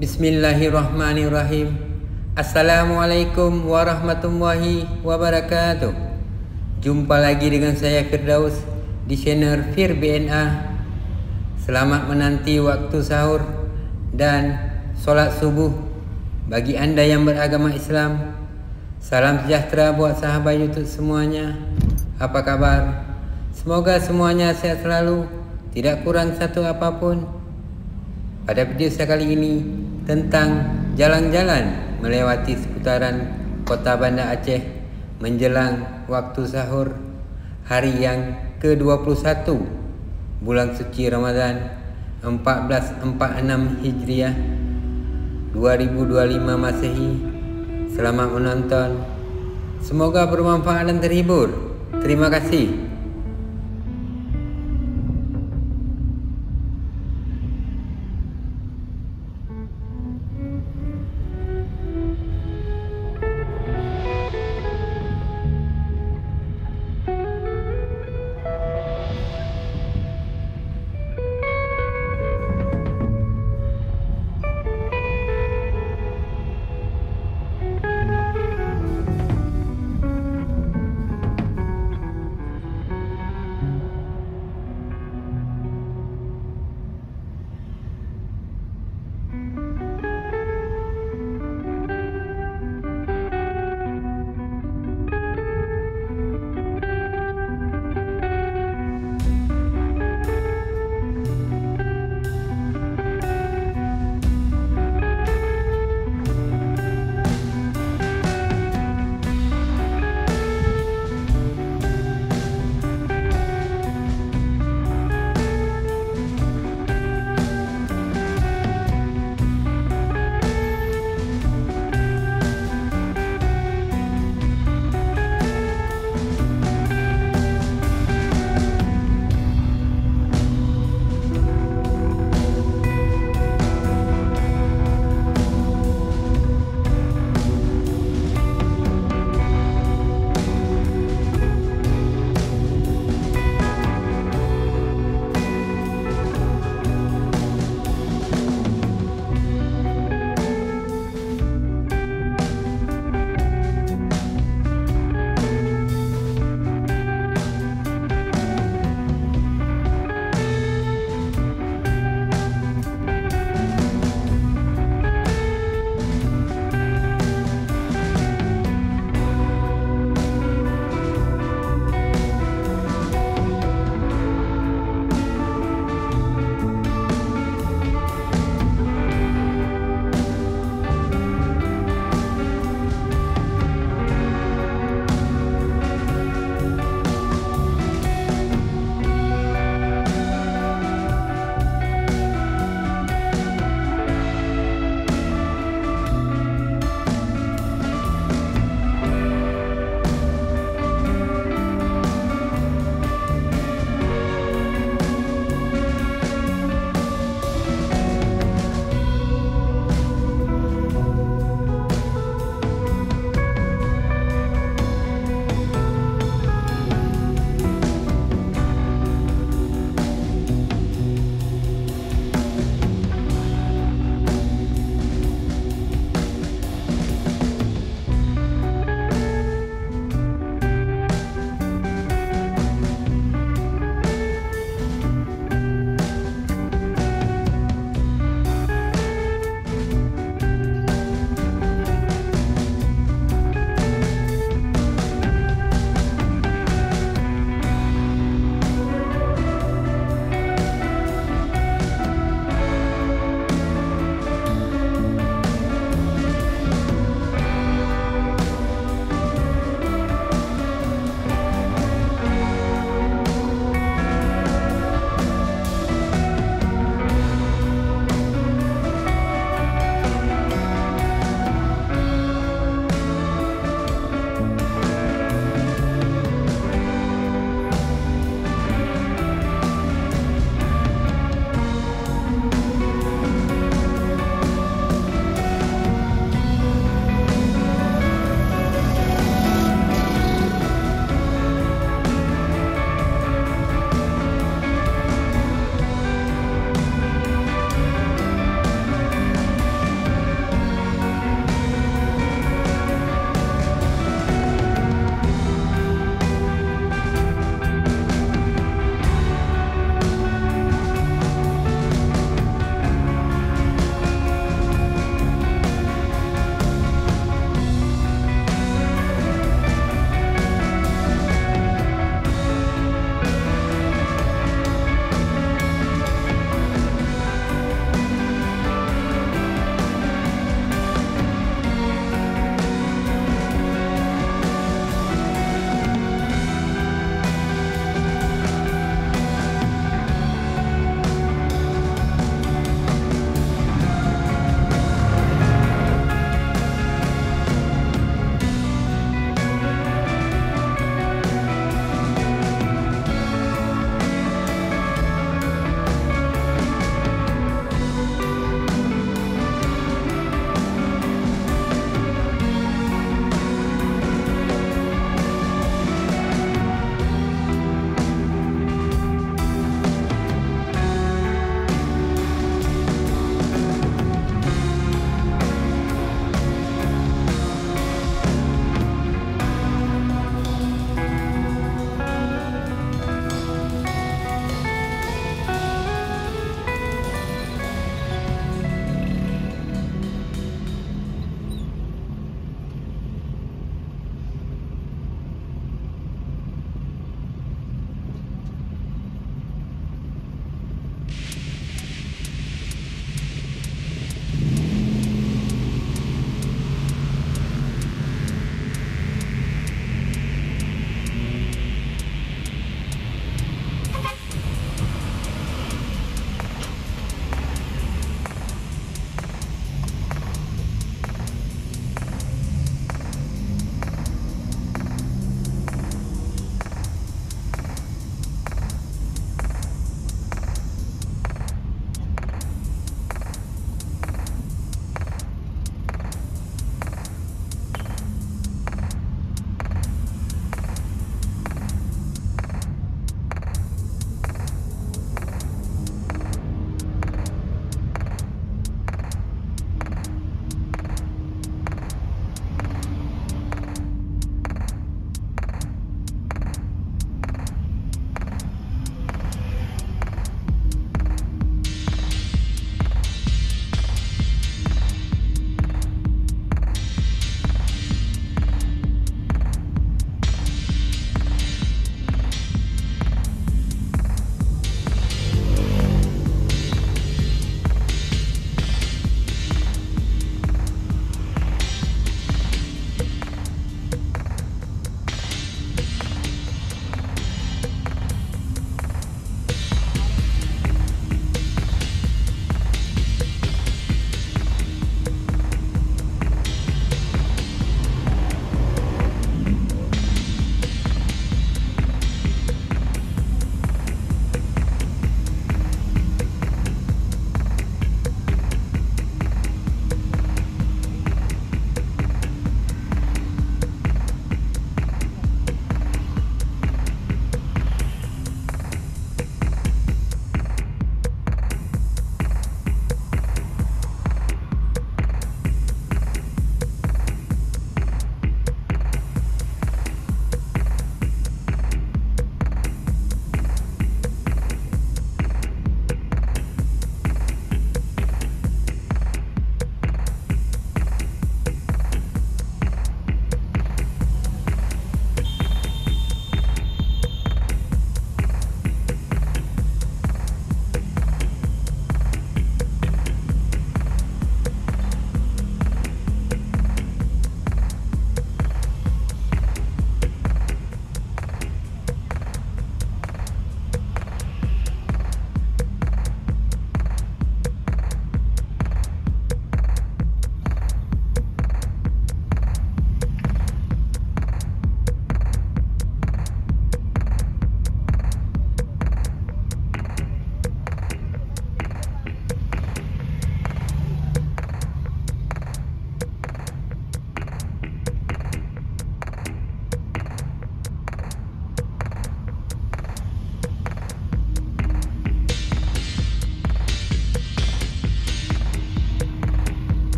Bismillahirrahmanirrahim. Assalamualaikum warahmatullahi wabarakatuh. Jumpa lagi dengan saya Firdaus di channel BNA. Selamat menanti waktu sahur dan sholat subuh bagi Anda yang beragama Islam. Salam sejahtera buat sahabat YouTube semuanya. Apa kabar? Semoga semuanya sehat selalu, tidak kurang satu apapun. Pada video saya kali ini tentang jalan-jalan melewati seputaran Kota Banda Aceh menjelang waktu sahur hari yang ke-21 bulan suci Ramadan 1446 Hijriah 2025 Masehi. Selamat menonton. Semoga bermanfaat dan terhibur. Terima kasih.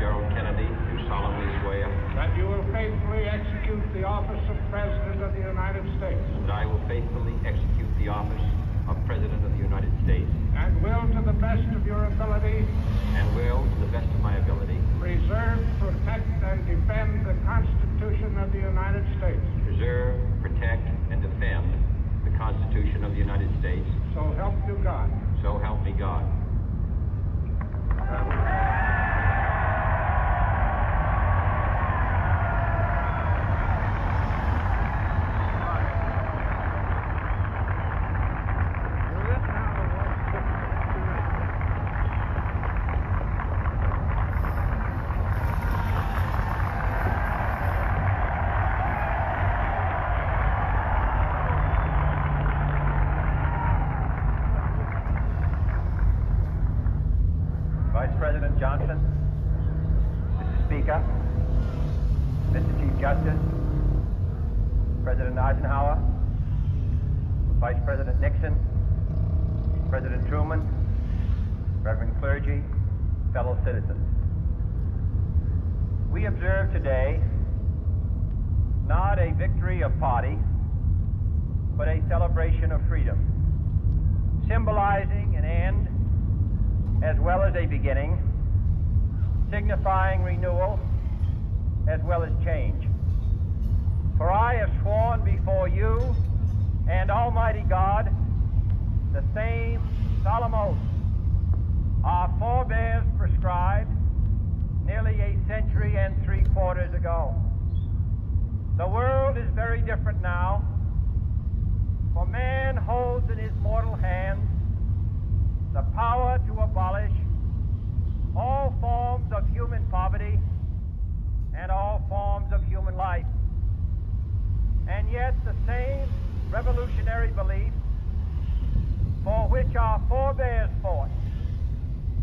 do solemnly swear that you will faithfully execute the office of President of the United States that I will faithfully execute the office of President of the United States and will, to the best of your ability, to the best of my ability, preserve, protect, and defend the Constitution of the United States. preserve, protect, and defend the Constitution of the United States. So help you God. So help me God. Vice President Johnson, Mr. Speaker, Mr. Chief Justice, President Eisenhower, Vice President Nixon, President Truman, Reverend clergy, fellow citizens. We observe today not a victory of party, but a celebration of freedom, symbolizing an end as well as a beginning, signifying renewal as well as change. For I have sworn before you and Almighty God the same solemn oath our forebears prescribed nearly a century and 3/4 ago. The world is very different now, for man holds in his mortal hands the power to abolish all forms of human poverty and all forms of human life. And yet the same revolutionary beliefs for which our forebears fought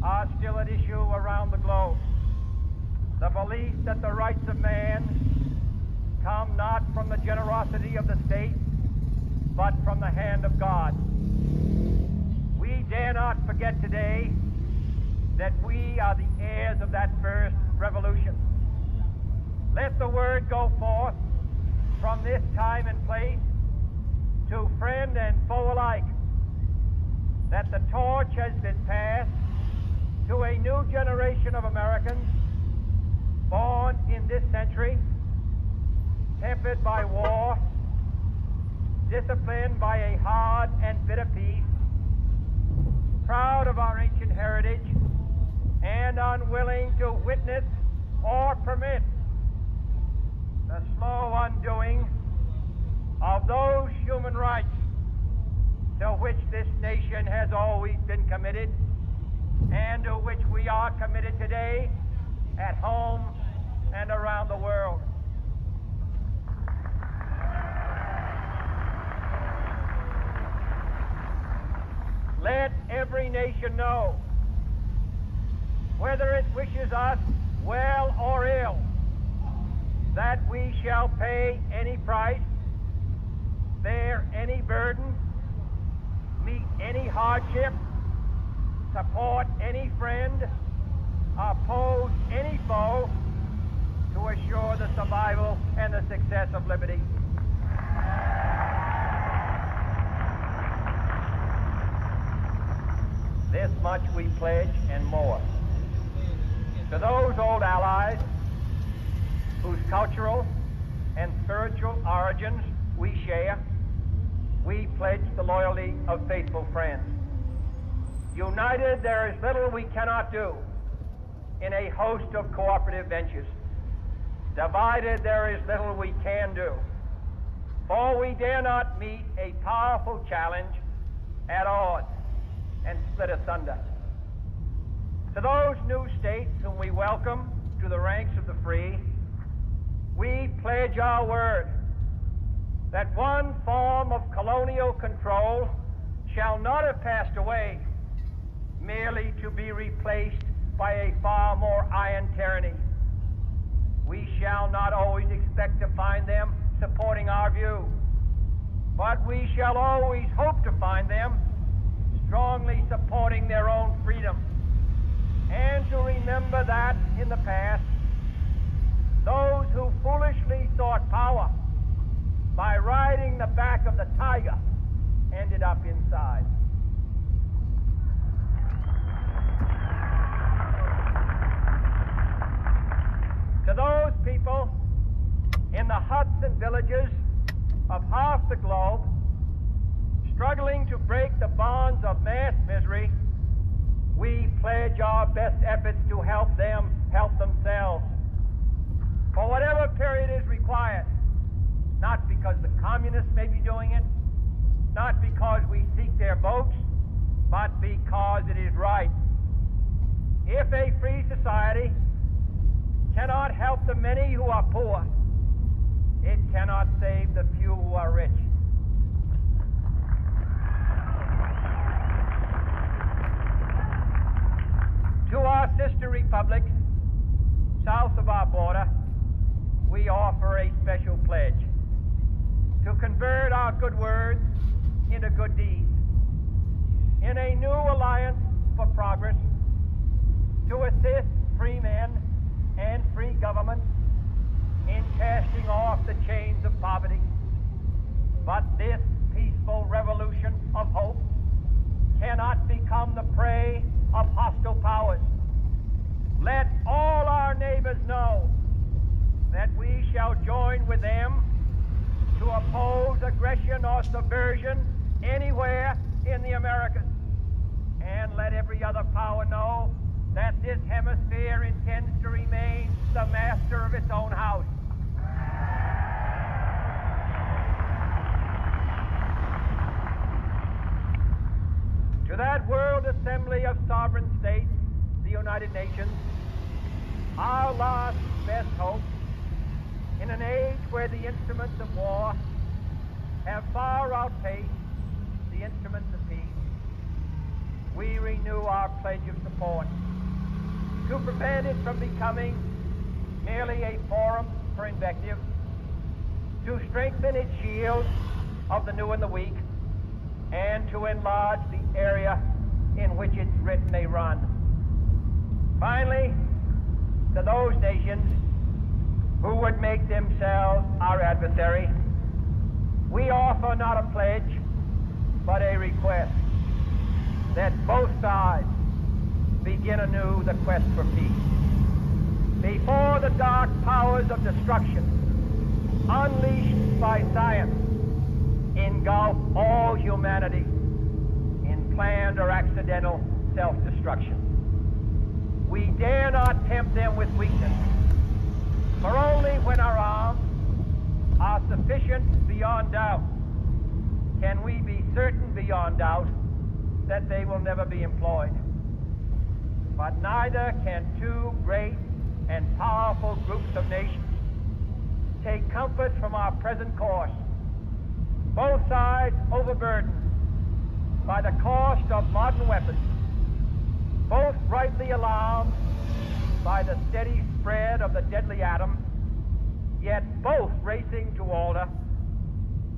are still at issue around the globe. The belief that the rights of man come not from the generosity of the state, but from the hand of God. We dare not forget today that we are the heirs of that first revolution. Let the word go forth from this time and place to friend and foe alike that the torch has been passed to a new generation of Americans born in this century, tempered by war, disciplined by a hard and bitter peace, proud of our ancient heritage, and unwilling to witness or permit the slow undoing of those human rights to which this nation has always been committed and to which we are committed today at home and around the world. Let every nation know, whether it wishes us well or ill, that we shall pay any price, bear any burden, meet any hardship, support any friend, oppose any foe, to assure the survival and the success of liberty. This much we pledge and more. To those old allies whose cultural and spiritual origins we share, we pledge the loyalty of faithful friends. United, there is little we cannot do in a host of cooperative ventures. Divided, there is little we can do, for we dare not meet a powerful challenge at odds and split asunder. To those new states whom we welcome to the ranks of the free, we pledge our word that one form of colonial control shall not have passed away merely to be replaced by a far more iron tyranny. We shall not always expect to find them supporting our view, but we shall always hope to find them strongly supporting their own freedom. and to remember that in the past, those who foolishly sought power by riding the back of the tiger ended up inside. To those people in the huts and villages of half the globe, struggling to break the bonds of mass misery, we pledge our best efforts to help them help themselves. For whatever period is required, not because the communists may be doing it, not because we seek their votes, but because it is right. If a free society cannot help the many who are poor, it cannot save the few who are rich. To our sister republics south of our border, we offer a special pledge to convert our good words into good deeds, in a new alliance for progress, to assist free men and free governments in casting off the chains of poverty. But this peaceful revolution of hope cannot become the prey of hostile powers. Let all our neighbors know that we shall join with them to oppose aggression or subversion anywhere in the Americas. And let every other power know that this hemisphere intends to remain the master of its own house. To that World Assembly of Sovereign States, the United Nations, our last best hope, in an age where the instruments of war have far outpaced the instruments of peace, we renew our pledge of support to prevent it from becoming merely a forum for invective, to strengthen its shield of the new and the weak, and to enlarge the area in which its writ may run. Finally, to those nations who would make themselves our adversary, we offer not a pledge, but a request that both sides begin anew the quest for peace. Before the dark powers of destruction, unleashed by science, engulf all humanity in planned or accidental self-destruction. We dare not tempt them with weakness, for only when our arms are sufficient beyond doubt can we be certain beyond doubt that they will never be employed. But neither can two great and powerful groups of nations take comfort from our present course, both sides overburdened by the cost of modern weapons, both rightly alarmed by the steady spread of the deadly atom, yet both racing to alter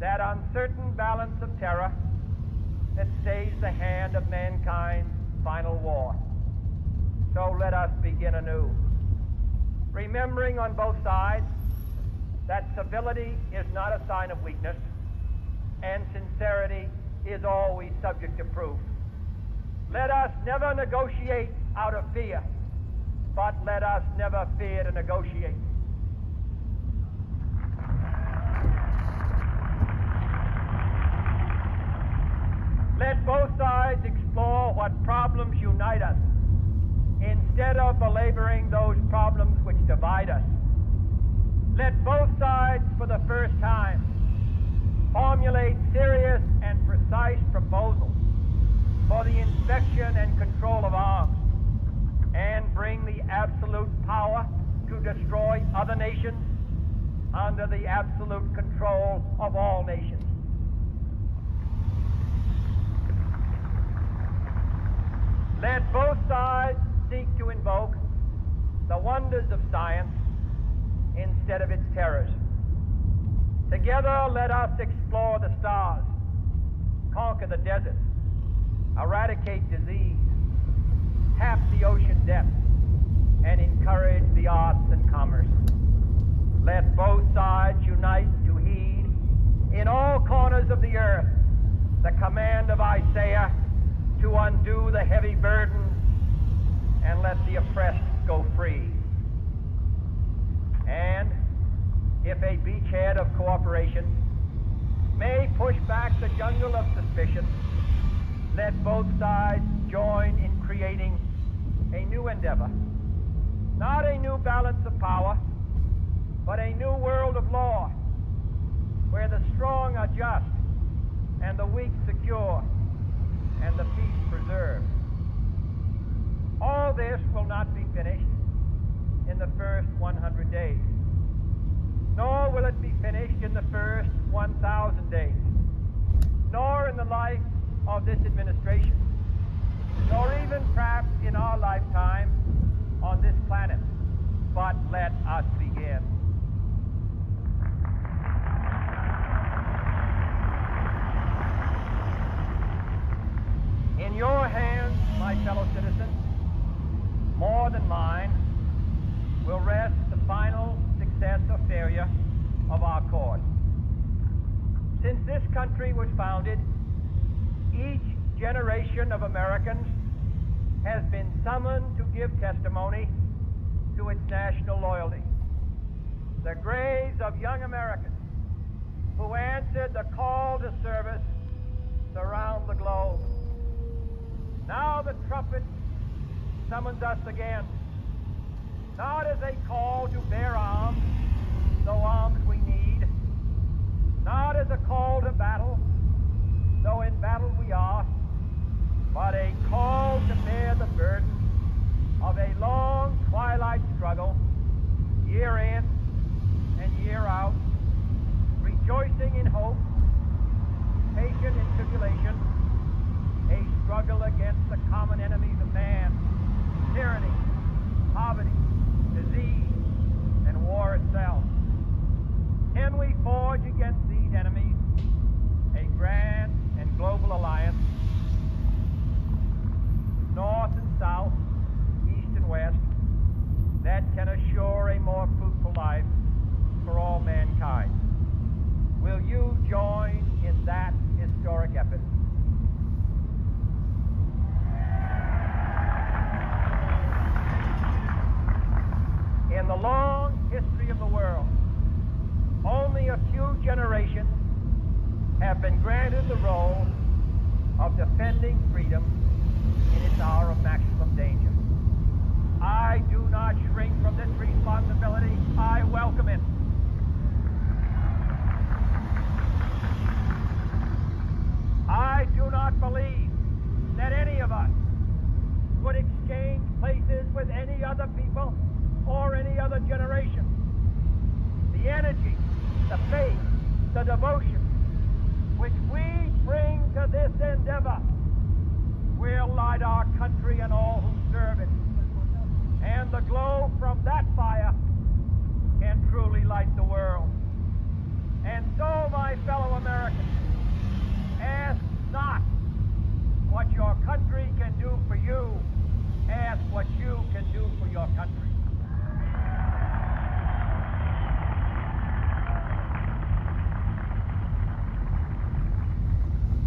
that uncertain balance of terror that stays the hand of mankind's final war. So let us begin anew, remembering on both sides that civility is not a sign of weakness, and sincerity is always subject to proof. Let us never negotiate out of fear, but let us never fear to negotiate. Let both sides explore what problems unite us, instead of belaboring those problems which divide us. Let both sides, for the first time, formulate serious and precise proposals for the inspection and control of arms, and bring the absolute power to destroy other nations under the absolute control of all nations. Let both sides seek to invoke the wonders of science instead of its terrors. Together, let us explore the stars, conquer the deserts, eradicate disease, tap the ocean depths and encourage the arts and commerce. Let both sides unite to heed in all corners of the earth the command of Isaiah to undo the heavy burdens and let the oppressed go free. And if a beachhead of cooperation may push back the jungle of suspicion, let both sides join in creating a new endeavor, not a new balance of power, but a new world of law, where the strong are just, and the weak secure, and the peace preserved. All this will not be finished in the first 100 days, nor will it be finished in the first 1,000 days, nor in the life of this administration, nor even perhaps in our lifetime on this planet. But let us begin. In your hands, my fellow citizens, more than mine, will rest the final success or failure of our cause. Since this country was founded, each generation of Americans has been summoned to give testimony to its national loyalty. The graves of young Americans who answered the call to service surround the globe. Now the trumpet summons us again, not as a call to bear arms, though arms we need, not as a call to battle, though in battle we are, but a call to bear the burden of a long twilight struggle, year in and year out, rejoicing in hope, patient in tribulation, a struggle against the common enemies of man, tyranny, poverty, disease, and war itself. Can we forge against these enemies a grand and global alliance, north and south, east and west, that can assure a more fruitful life for all mankind? Will you join in that historic effort? In the long history of the world, only a few generations have been granted the role of defending freedom in its hour of maximum danger. I do not shrink from this responsibility. I welcome it. I do not believe that any of us would exchange places with any other people or any other generation. The energy, the faith, the devotion which we bring to this endeavor will light our country and all who serve it. And the glow from that fire can truly light the world. And so, my fellow Americans, ask not what your country can do for you, ask what you can do for your country.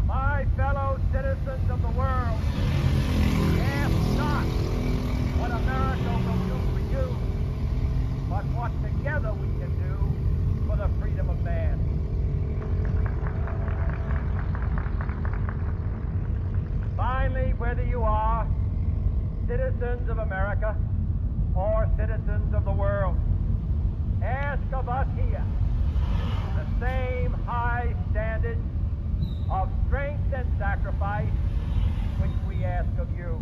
My fellow citizens of the world, ask not what America will do for you, but what together we can do for the freedom of man. Finally, whether you are citizens of America or citizens of the world, ask of us here the same high standards of strength and sacrifice which we ask of you.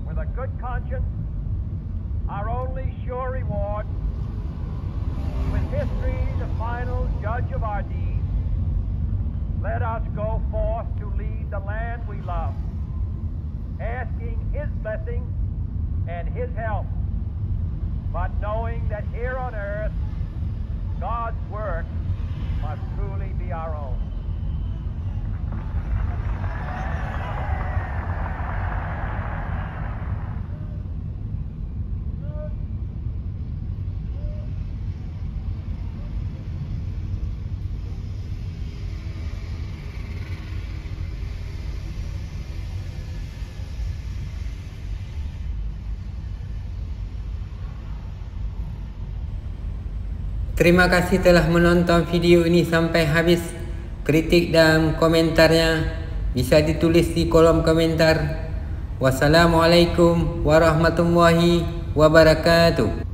With a good conscience, our only sure reward, with history the final judge of our deeds, let us go forth to lead the land we love, asking His blessing and His help, but knowing that here on earth, God's work must truly be our own. Terima kasih telah menonton video ini sampai habis. Kritik dan komentarnya bisa ditulis di kolom komentar. Wassalamualaikum warahmatullahi wabarakatuh.